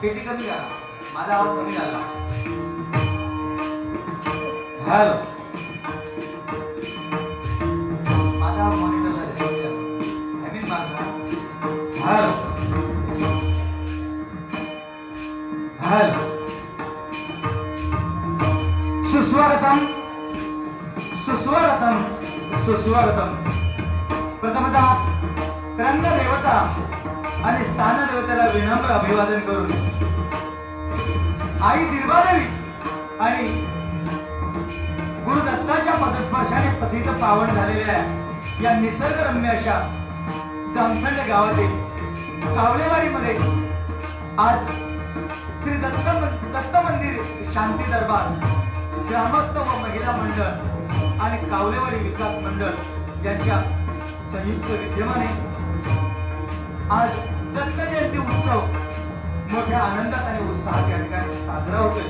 पेटी कमी झाला, माझा आवाज कमी झाला. हॅलो, माझा मॉनिटरला हॅमिंग मारला. हॅलो हॅलो, सुस्वागतम सुस्वागतम सुस्वागतम. प्रथमतः क्रंद देवता आणि स्थान देवतेला विनम्र अभिवादन करून आई दिर्वादेवी आणि गुरु दत्ताच्या पदस्पर्शाने पतित पावन झालेल्या या निसर्गरम्य अशा जामखंड गावातील कावलेवाडीमध्ये आज श्री दत्त मंदिर शांती दरबार ग्रामस्थ व महिला मंडळ आणि कावलेवाडी विकास मंडळ यांच्या संयुक्त विद्यमाने आज दत्त जयंती उत्सव मोठ्या आनंदात आणि उत्साहात या ठिकाणी साजरा होतोय.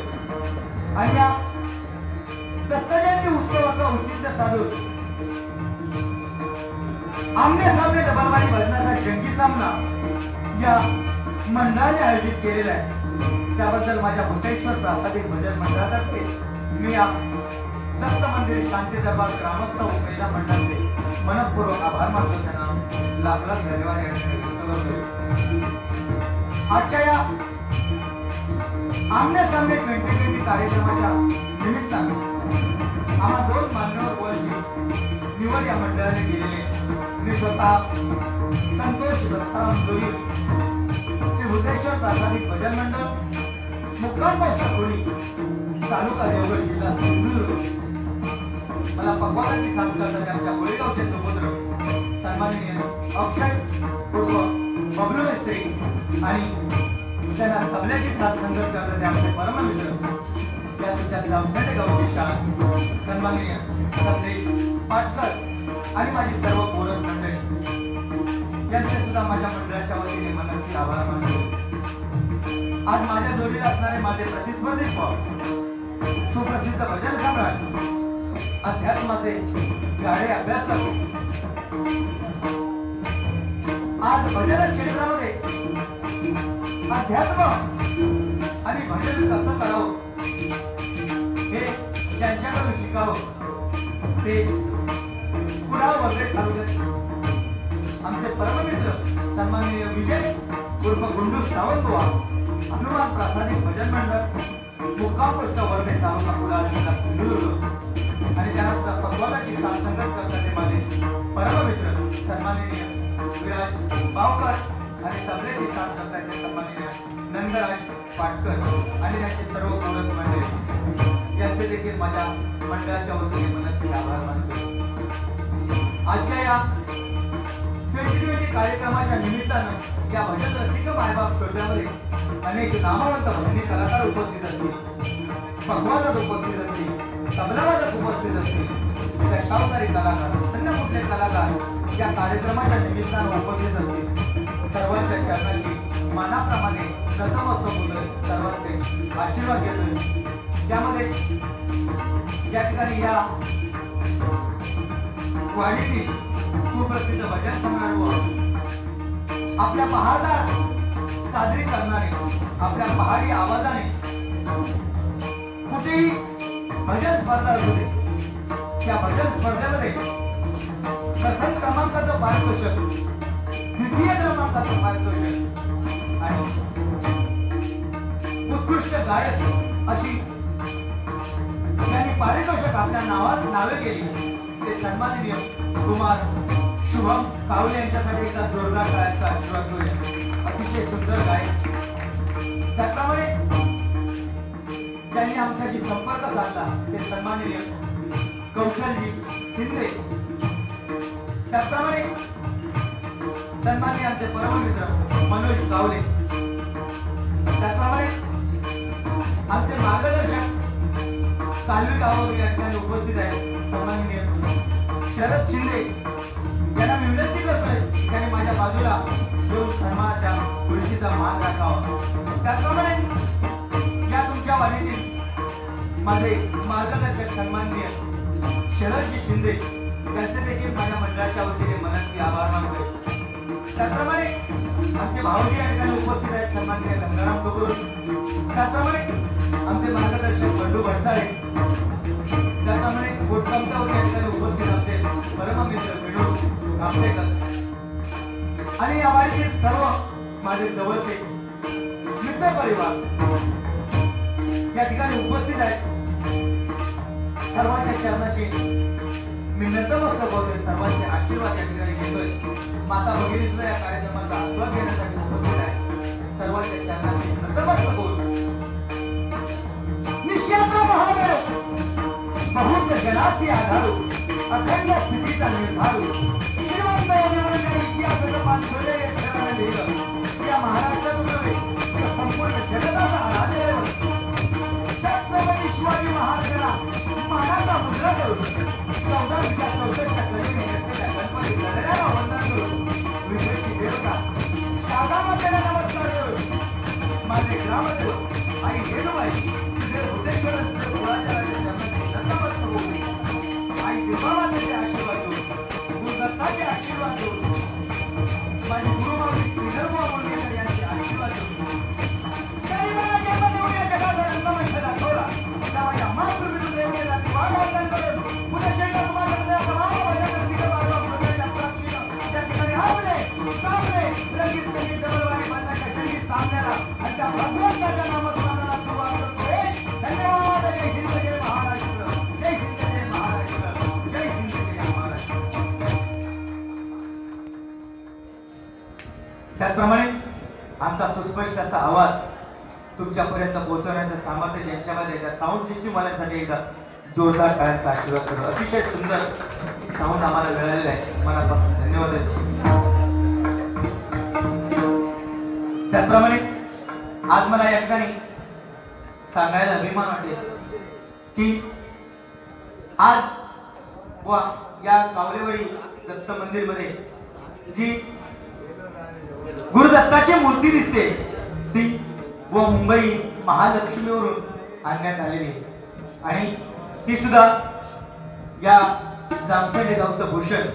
आणि या दत्त जयंती उत्सवाचा औचित्य साधून आमने सामने डबलवाडी भजनाचा जंगी सामना या मंडळाने आयोजित केलेला आहे. त्याबद्दल माझ्या भूतेश्वर प्रासादिक भजन मंडळातर्फे मी या दत्त मंदिर शांती दरबार ग्रामस्थ व महिला मंडळाचे मनपूर्वक आभार मानतो. त्यांना लाख लाख धन्यवाद यासाठी आजच्या या आमने सामने 2020 कार्यक्रमाच्या निमित्ताने आम्हा दोन मान्यवर वर्षी निवड या मंडळाने केलेले मी स्वतः संतोष दत्ताराम जोरी श्री भूतेश्वर प्रासादिक भजन मंडळ मुक्काम पोस्ट तालुका देवगड जिल्हा सिंधुदुर्ग. मला पकवानाची साथ करणारे आमच्या गोळेगावचे सुपुत्र सन्माननीय अक्षय उर्फ बबलू मेस्त्री आणि त्यांना तबल्याची साथ संघर्ष करणारे आमचे परममित्र या तुमच्या जामखेड गावचे शाळा सन्माननीय संदेश पाटकर आणि माझी सर्व कोरस मंडळी यांचे सुद्धा माझ्या मंडळाच्या वतीने मनाची आभार मानतो. आज माझ्या जोडीला असणारे माझे प्रतिस्पर्धी सुप्रसिद्ध भजन सम्राट अध्यात्माचे गाढे अभ्यासक आज भजन क्षेत्रामध्ये अध्यात्म आणि भजन कसं करावं हे ज्यांच्याकडून शिकावं ते कुडाळ वगैरे तालुक्यात आमचे परममित्र सन्माननीय विजय उर्फ गुंडू सावंतवा हनुमान प्रासादिक भजन मंडळ मुक्काम पोस्ट वर्धे तालुका कुडाळ जिल्हा सिंधुदुर्ग आणि त्यानंतर पकवानाची साथ संगत करणारे माझे परममित्र सन्माननीय विराज बावकर आणि तबल्याची साथ करणारे सन्माननीय नंदराज पाटकर आणि त्यांचे सर्व कोरस मंडळी यांचे देखील माझ्या मंडळाच्या वतीने मनाचे आभार मानतो. आजच्या या कार्यक्रमाच्या निमित्तानं या भजन रसिक मायबाप श्रोत्यामध्ये अनेक नामवंत भजनी कलाकार उपस्थित असतील, पकवानात उपस्थित असतील तबलावादक उपस्थित असतील, त्या शाहूकारी कलाकार, अन्य कुठले कलाकार या कार्यक्रमाच्या निमित्तानं उपस्थित असतील, सर्वांच्या चरणाची मानाप्रमाणे नतमस्तक होतोय, सर्वांचे आशीर्वाद घेतोय. त्यामध्ये या ठिकाणी या वाडीतील सुप्रसिद्ध भजन सम्राट आपल्या बहारदार साजरी करणारे, आपल्या पहाडी आवाजाने कुठेही भजन स्पर्धा होते. त्या भजन स्पर्धेमध्ये प्रथम क्रमांकाचं पारितोषिक, द्वितीय क्रमांकाचं पारितोषिक आणि उत्कृष्ट गायक अशी त्यांनी पारितोषिक आपल्या नावे केली. ते सन्माननीय कुमार शुभम कावले यांच्यासाठी एकदा जोरदार गायचा आशीर्वाद करूया. अतिशय सुंदर गायक. त्याप्रमाणे त्यांनी आमच्याशी संपर्क साधला ते सन्माननीय कौशलजी शिंदे. त्याप्रमाणे सन्माननीय आमचे परममित्र मनोज कावले. त्याप्रमाणे आमचे मार्गदर्शक साल्वी गावावर या ठिकाणी उपस्थित आहेत सन्माननीय शरद शिंदे. यांना मी विनंती करतोय त्यांनी माझ्या बाजूला दोन सन्मानाच्या खुर्चीचा मान राखावा. त्याचप्रमाणे या तुमच्या वाणीतील माझे मार्गदर्शक सन्माननीय शरदजी शिंदे त्यांचे देखील माझ्या मंडळाच्या वतीने मनाची आभार मानतोय. त्याचप्रमाणे आमचे भाऊजी या ठिकाणी उपस्थित आहेत सन्माननीय गंगाराम कपूर. त्याचप्रमाणे आमचे मार्गदर्शक बंडू भटसाळे. त्याचप्रमाणे गोटकमतावर या ठिकाणी उपस्थित असते परममित्र विनोद कामतेकर आणि या वाडीतील सर्व माझे जवळचे मित्र परिवार या ठिकाणी उपस्थित आहेत. सर्वांच्या चरणाची मी नतमस्तक होतोय, सर्वांचे आशीर्वाद या ठिकाणी घेतोय. माता भगिनी सुद्धा या कार्यक्रमाचा आस्वाद घेण्यासाठी उपस्थित आहे. सर्वांच्या चरणाची नतमस्तक होतो. निश्चयाचा महादेव बहुत जनाची आधारू अखंड स्थितीचा निर्धारू श्रीमंत इतिहासाचं पानसोडे लिहिलं. या महाराष्ट्रातून संपूर्ण जगताचा आराध्य छत्रपती शिवाजी महाराजांना मानाचा मुद्रा करून 1464 कलेने घेतलेल्या गणपती गणरायाला वंदन करून विजयची देवता शारदामातेला नमस्कार करून माझे ग्रामदेव आई रेणुबाई हुदेश्वर कुळाच्या नतमस्तक होऊन आई देवामातेचे आशीर्वाद देऊन गुरुदत्ताचे आशीर्वाद देऊन माझी गुरुमावली श्रीधर्म मुंडेकर यांचे आशीर्वाद देऊन काही मला जन्म देऊन या जगाचा रंगमंच दाखवला. त्या माझ्या मातृविरुद्ध केला ती वाघांकन करून पुण्यशेखर कुमारच्या तमाम भजनकर्तीचं वाजवा पुढच्या प्राप्तीला त्या ठिकाणी आपले सामने लगेच त्यांनी जबलवारी बांधण्याच्या संगीत सामन्याला आणि त्या भगवंताच्या नामस्मरणाला सुरुवात करतोय. धन्यवाद. जय हिंद जय महाराष्ट्र. जय हिंद जय महाराष्ट्र. जय हिंद जय महाराष्ट्र. त्याचप्रमाणे आमचा सुस्पष्ट असा आवाज तुमच्यापर्यंत पोहोचवण्याचं सामर्थ्य ज्यांच्यामध्ये त्या साऊंड सिस्टीम वाल्यांसाठी एकदा जोरदार टाळ्यांचा आशीर्वाद करू. अतिशय सुंदर साऊंड आम्हाला मिळालेला आहे. मनापासून धन्यवाद. त्याचप्रमाणे आज मला या ठिकाणी सांगायला अभिमान वाटेल की आज वा या कावलेवाडी दत्त मंदिर मध्ये जी गुरुदत्ताची मूर्ती दिसते ती व मुंबई महालक्ष्मीवरून आणण्यात आलेली आहे आणि ती सुद्धा या जामखेड गावचं भूषण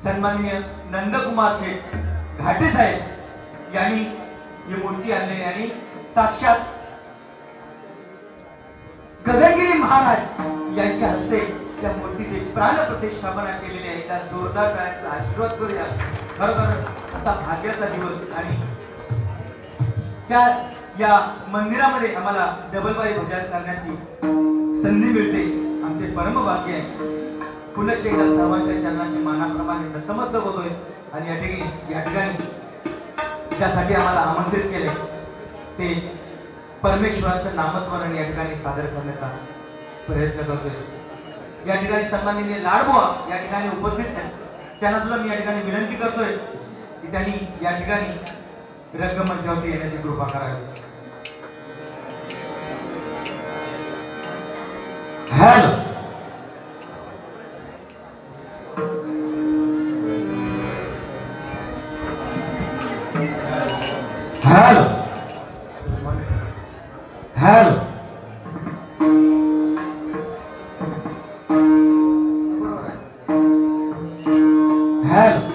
सन्माननीय नंदकुमार शेठ घाटे साहेब यांनी ही मूर्ती आणलेली आणि साक्षात गगनगिरी महाराज यांच्या हस्ते त्या मूर्तीचे प्राण प्रतिष्ठापना केलेली आहे. त्या जोरदार टाळ्यांचा आशीर्वाद करूया. खरोखर असा भाग्याचा दिवस आणि त्या या मंदिरामध्ये आम्हाला डबलबाई भजन करण्याची संधी मिळते. आमचे परम भाग्य आहे. पुनश्चेदा सर्वांच्या चरणाची मानाप्रमाणे नतमस्तक होतोय आणि या ठिकाणी त्यासाठी आम्हाला आमंत्रित केले ते परमेश्वराचं नामस्मरण या ठिकाणी सादर करण्याचा प्रयत्न करतोय. या ठिकाणी सन्माननीय लाडबुवा या ठिकाणी उपस्थित आहेत. त्यांना सुद्धा मी या ठिकाणी विनंती करतोय की त्यांनी या ठिकाणी रंगमंचावरती येण्याची कृपा करावी. हॅलो हॅलो हॅलो हॅलो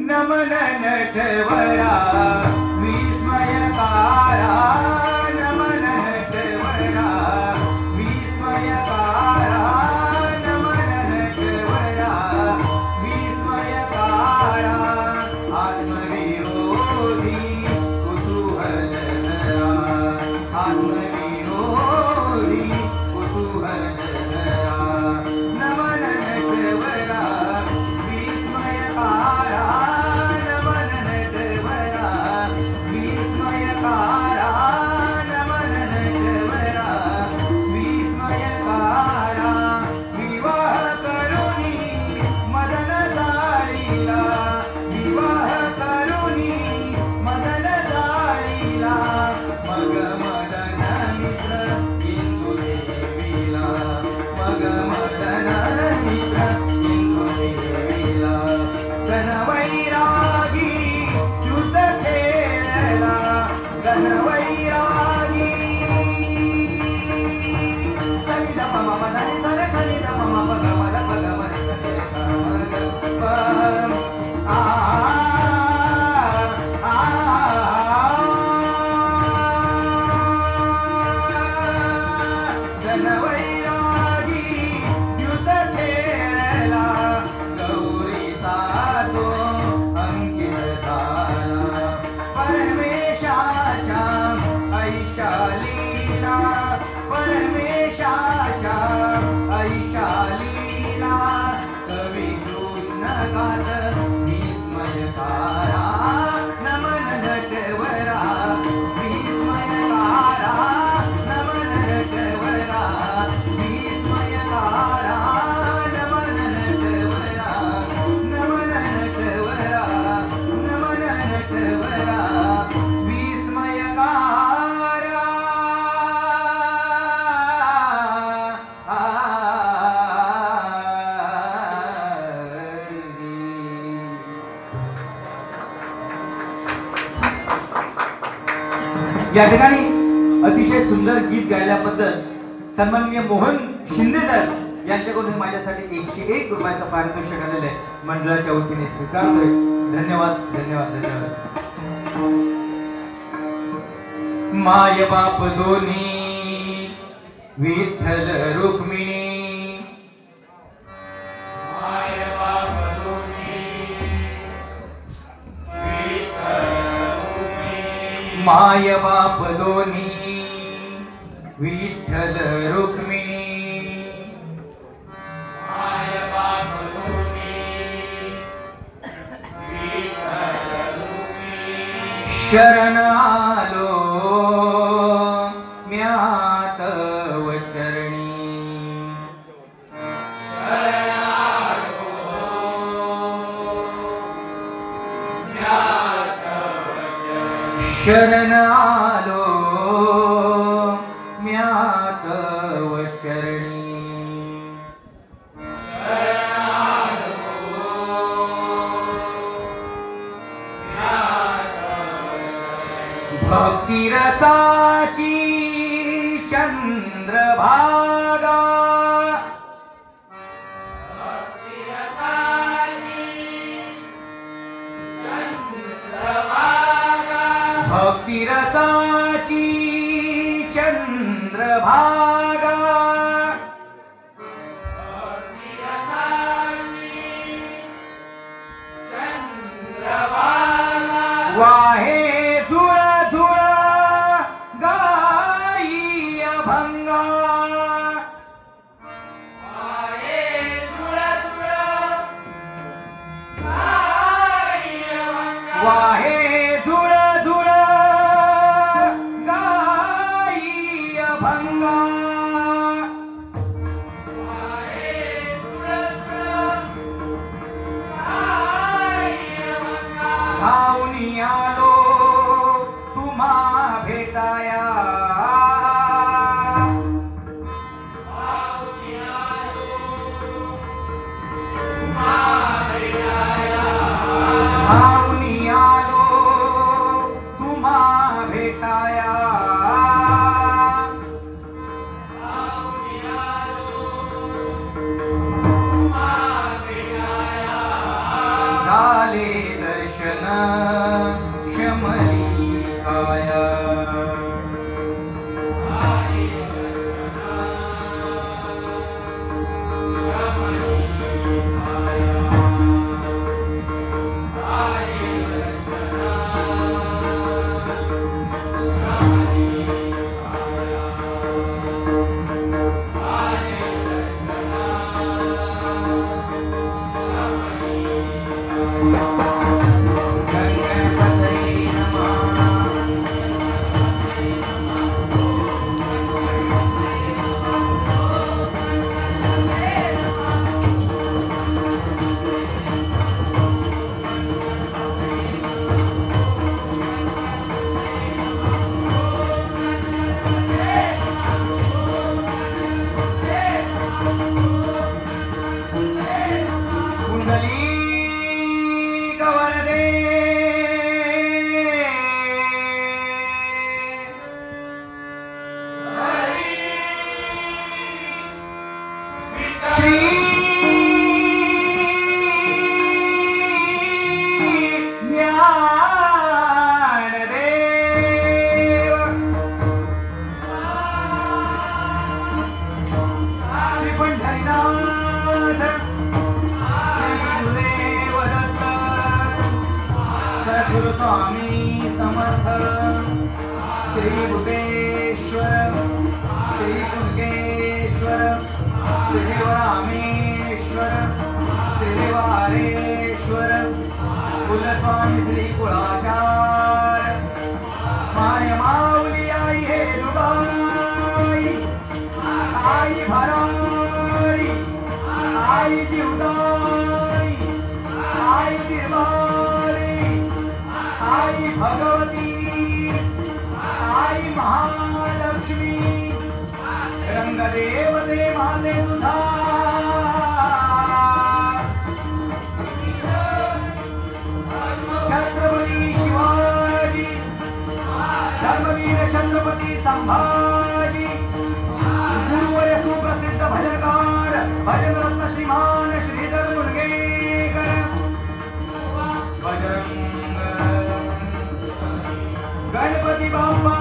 नमन नटवरा विस्मयकारा नमन नटवरा विस्मयकारा नमन नटवरा विस्मयकारा आत्मविरोधी कुतूहलधरा आत्मविरोधी कुतूहलधरा नमन नटवरा विस्मयकारा या ठिकाणी अतिशय सुंदर गीत गायल्याबद्दल सन्माननीय मोहन शिंदेकर यांच्याकडून माझ्यासाठी 101 रुपयाचा पारितोषिक आलेले मंडळाच्या वतीने स्वीकारतोय. धन्यवाद धन्यवाद धन्यवाद. माय बाप दोन्ही विठ्ठल रुक्मिणी माय बाप दोन्ही माय बाप दोन्ही विठ्ठल रुक्मिणी माय बाप दोन्ही विठ्ठल रुक्मिणी शरण आलो म्या शरण आलो म्यात चरणी शरण आलो म्यात भक्ती रसाची चंद्रभागा भक्ती रसाची चंद्रभागा वाहे झुळ झुळ गाई अभंगा वाहे झुळ झुळ गाई अभंगा धावूनी आलो तुम्हा भेटाया धावूनी आलो तुम्हा भेटाया झाले दर्शन शमली काया स्वामी समर्थ श्री भूतेश्वर श्री दुर्गेश्वर श्री रामेश्वर श्री वारेश्वर कुलस्वामी श्री कुळाचार माय माऊली आई हे दुबाई आई भराई आई जीवदाई आई निर्मारी आई भगवती आई महालक्ष्मी रंगदेवते माते सुधा छत्रपती शिवाजी धर्मवीर छत्रपती संभाजी गुरुवर सुप्रसिद्ध भजनकार भजनरत्न श्रीमान श्रीधर मुलगेकर बजरंग गणपती बाप्पा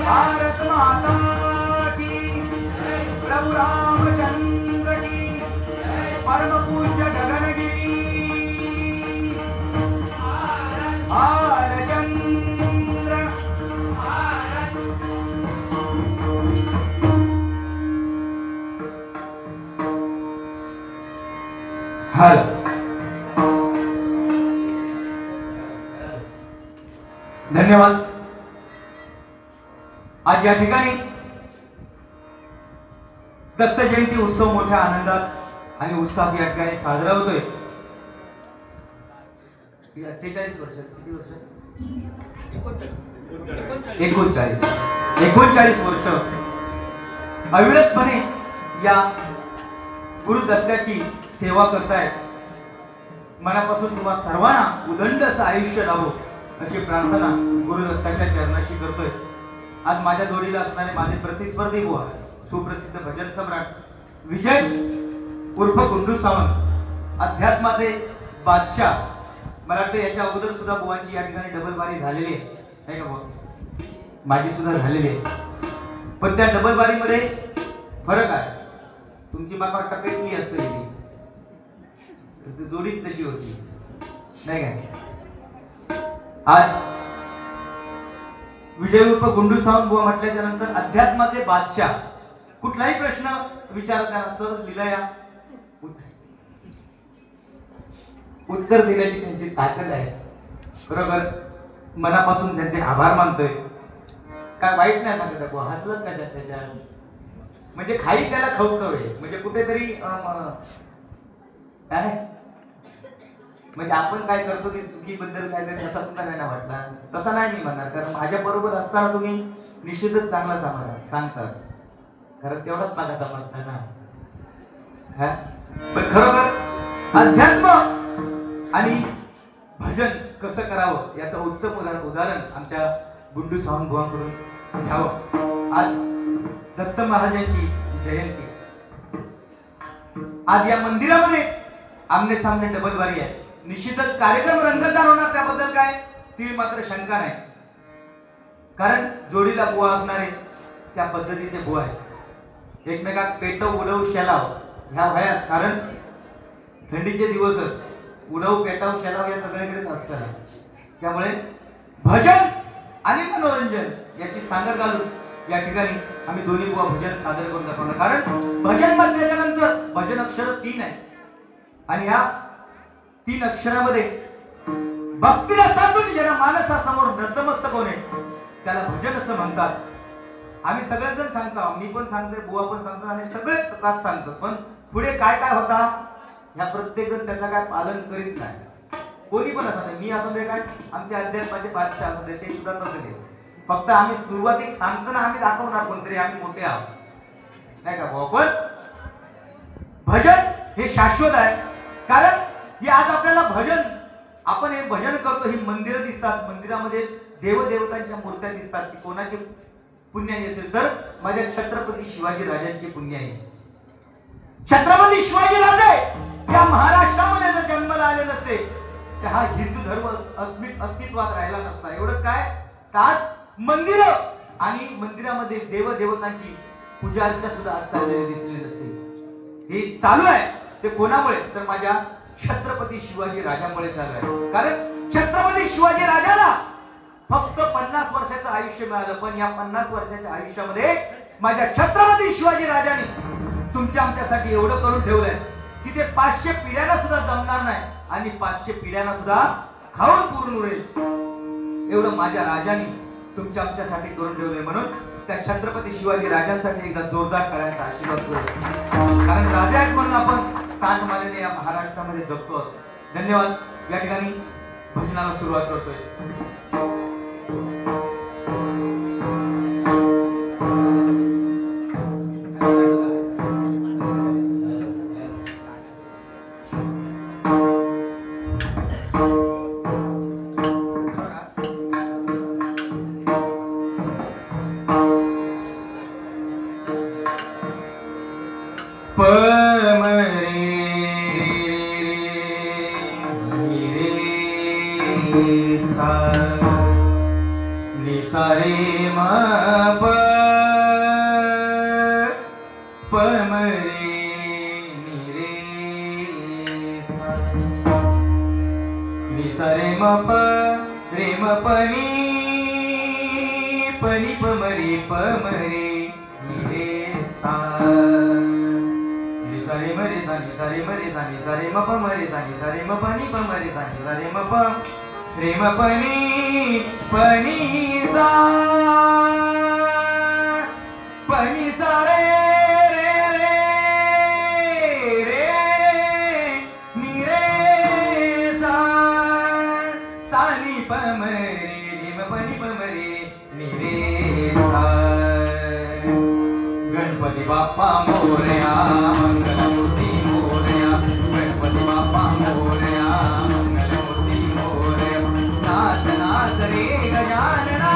भारत माता की प्रभु रामचंद्र की परम पूज्य गगनगिरी आरचंद्र हर धन्यवाद. आज या ठिकाणी दत्त जयंती उत्सव मोठ्या आनंदात आणि उत्साहात या ठिकाणी साजरा होतोय. 48 वर्ष किती वर्ष 39 वर्ष अविरतपणे या गुरुदत्ताची सेवा करतायत. मनापासून तुम्हा सर्वांना उदंड असं आयुष्य लाभो अशी प्रार्थना गुरुदत्ताच्या चरणाशी करतोय. आज माझ्या जोडीला असणारे माझे प्रतिस्पर्धी बुवा सुप्रसिद्ध भजन सम्राट विजय उर्फ गुंडू सावंत, अध्यात्माचे बादशाह. मला वाटतं याच्या अगोदर सुद्धा बुवांची या ठिकाणी डबल बारी झालेली आहे का बुवा? माझी सुद्धा झालेली आहे, पण त्या डबल बारीमध्ये फरक आहे. तुमची माका टपेटली असते, जोडीच तशी होती नाही काय. आज विजय उर्फ गुंडू सावंत बुवा म्हटल्याच्या नंतर अध्यात्माचे बादशाह. कुठलाही प्रश्न विचारताना सहज लिहिला या उत्तर देण्याची त्यांची ताकद आहे. बरोबर, मनापासून त्यांचे आभार मानतोय. काय वाईट नाही सांगत, हसलत कशा त्याच्या म्हणजे खाई त्याला खवखवे म्हणजे कुठेतरी काय म्हणजे आपण काय करतो ती चुकीबद्दल काहीतरी तसा तुमचा नाही ना वाटला, तसा नाही मी म्हणणार. कारण माझ्या बरोबर असताना तुम्ही निश्चितच चांगला सांगतास, कारण तेवढाच माझा समजता ना. पण खरोखर अध्यात्म आणि भजन कसं करावं याचं उत्तम उदाहरण आमच्या गुंडू सावंत बुवांकडून घ्यावं. आज दत्त महाराजांची जयंती. आज या मंदिरामध्ये आमने सामने डबल बारी आहे. निश्चितच कार्यक्रम रंगतदार होणार, त्याबद्दल काय ती मात्र शंका नाही. कारण जोडीला बुवा असणारे त्या पद्धतीचे बुवा आहेत. एकमेकात पेटव उडव शेलाव ह्या वयात, कारण थंडीचे दिवस उडव पेटाव शेलाव या सगळ्याकडेच असतात. त्यामुळे भजन आणि मनोरंजन याची सांगड घालून या ठिकाणी आम्ही दोन्ही बुवा भजन सादर करून दाखवणार. कारण भजन म्हटल्याच्या नंतर भजन अक्षर 3 आहे आणि या 3 अक्षरामध्ये भक्तीला साधून ज्यांना मानसासमोर नतमस्तक होणे त्याला भजन असं म्हणतात. आम्ही सगळेच जण सांगतो, मी पण सांगतोय, बुवा पण सांगतो आणि सगळेच तास सांगतो. पण पुढे काय काय होता ह्या प्रत्येक जण त्याचं काय पालन करीत नाही. कोणी पण असं मी असं दे काय आमचे अध्यात्माचे बादशाह असं ते सुद्धा तसं नाही. फक्त आम्ही सुरुवातीक सांगताना आम्ही दाखवणार कोणतरी आम्ही मोठे आहोत नाही का भाऊ. पण भजन हे शाश्वत आहे. कारण हे आज आपल्याला भजन आपण हे भजन करतो, ही मंदिरं दिसतात, मंदिरामध्ये देवदेवतांच्या मूर्त्या दिसतात. की कोणाची पुण्याई असेल तर माझ्या छत्रपती शिवाजी राजांची पुण्याई. छत्रपती शिवाजी राजे या महाराष्ट्रामध्ये जर जन्माला आले नसते तर हा हिंदू धर्म अस्तित्वात राहिला नसता. एवढंच काय आज मंदिर आणि मंदिरामध्ये देवदेवतांची पूजा अर्चा सुद्धा आज चाललेली दिसली नसते. हे चालू आहे ते कोणामुळे तर माझ्या छत्रपती शिवाजी राजांमुळे चालू आहे. कारण छत्रपती शिवाजी राजाला फक्त 50 वर्षाचं आयुष्य मिळालं, पण या 50 वर्षाच्या आयुष्यामध्ये माझ्या छत्रपती शिवाजी राजांनी तुमच्या आमच्यासाठी एवढं करून ठेवलंय की ते 500 पिढ्यांना सुद्धा जमणार नाही आणि 500 पिढ्यांना सुद्धा खाऊन पूर्ण उरेल एवढं माझ्या राजांनी तुमच्या आमच्यासाठी करून ठेवलंय. म्हणून त्या छत्रपती शिवाजी राजांसाठी एकदा जोरदार करायचा आशीर्वाद करू. कारण राजा आहेत म्हणून आपण ताजमहालाने या महाराष्ट्रामध्ये जगतो. धन्यवाद. या ठिकाणी भजनाला सुरुवात करतोय. गणपती बाप्पा मोरया मंगलमूर्ती मोरया गणपती बाप्पा मोरया मंगलमूर्ती मोरया नाच नाच रे गजानना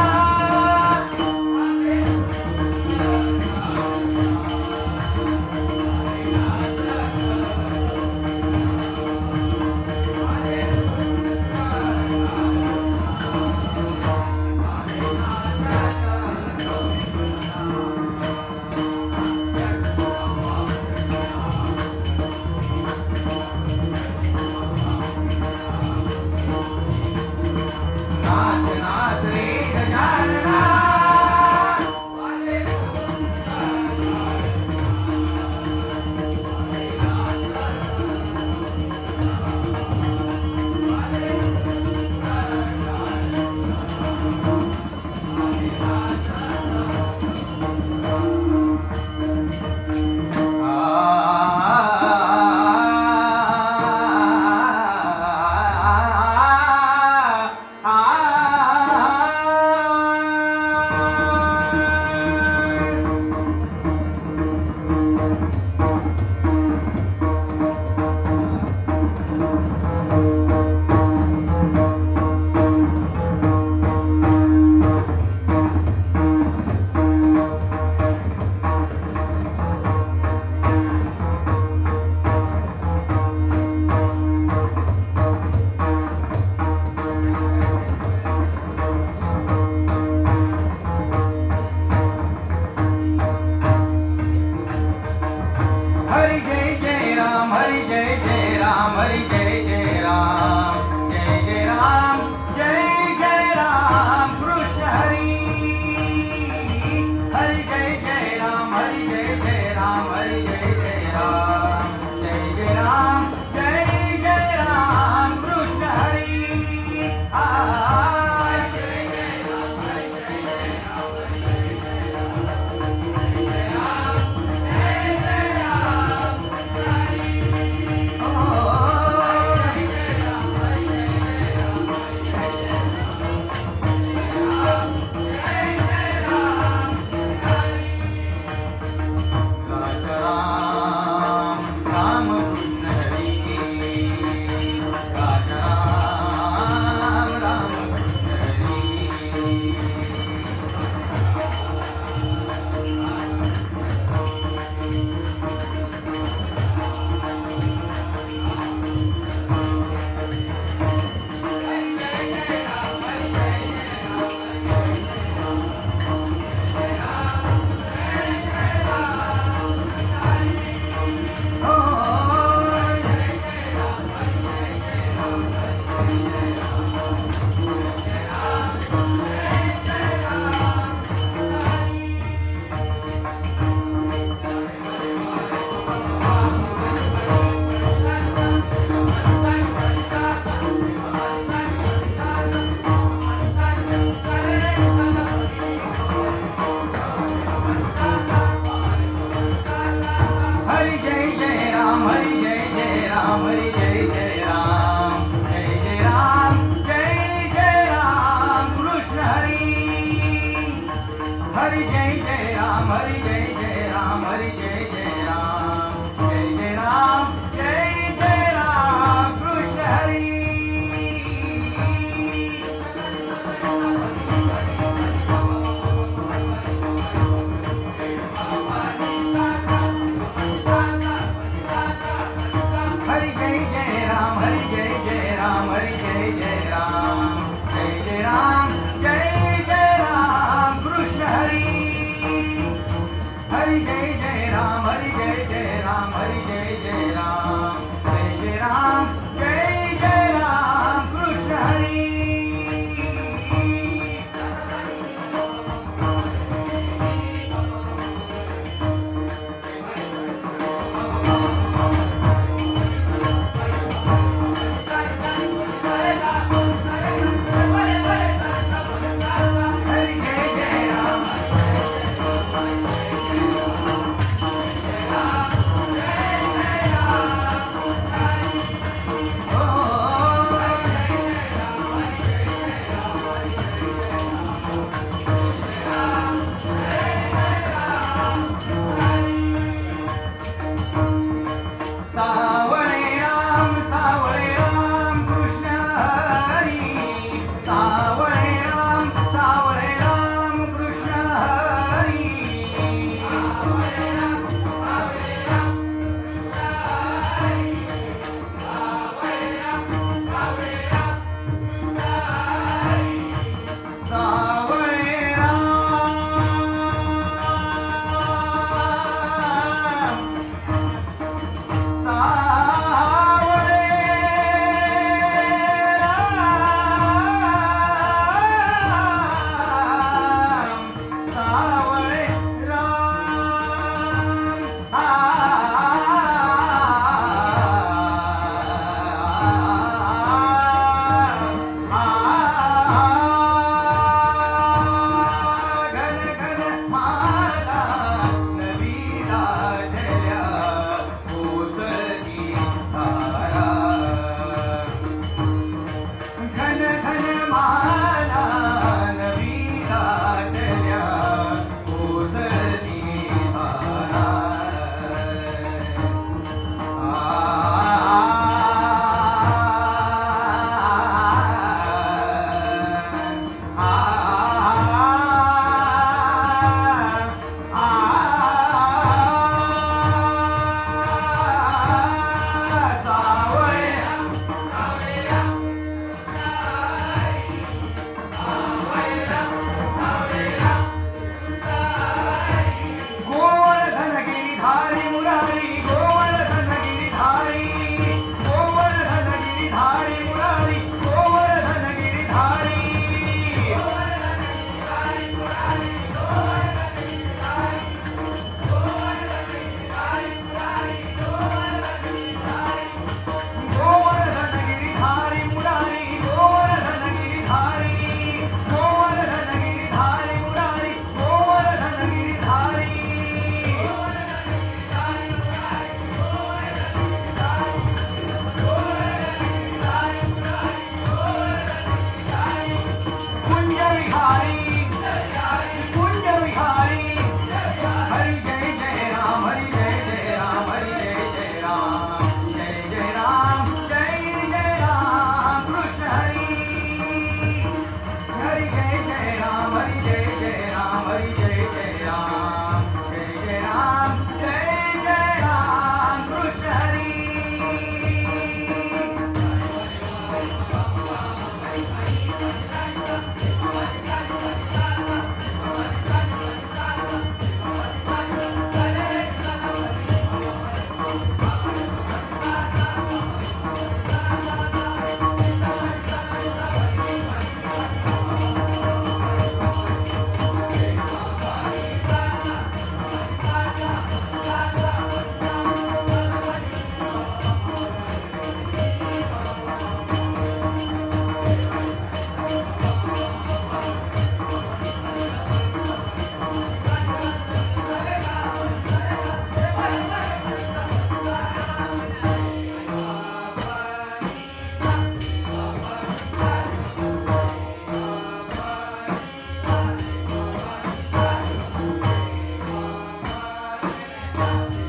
जाते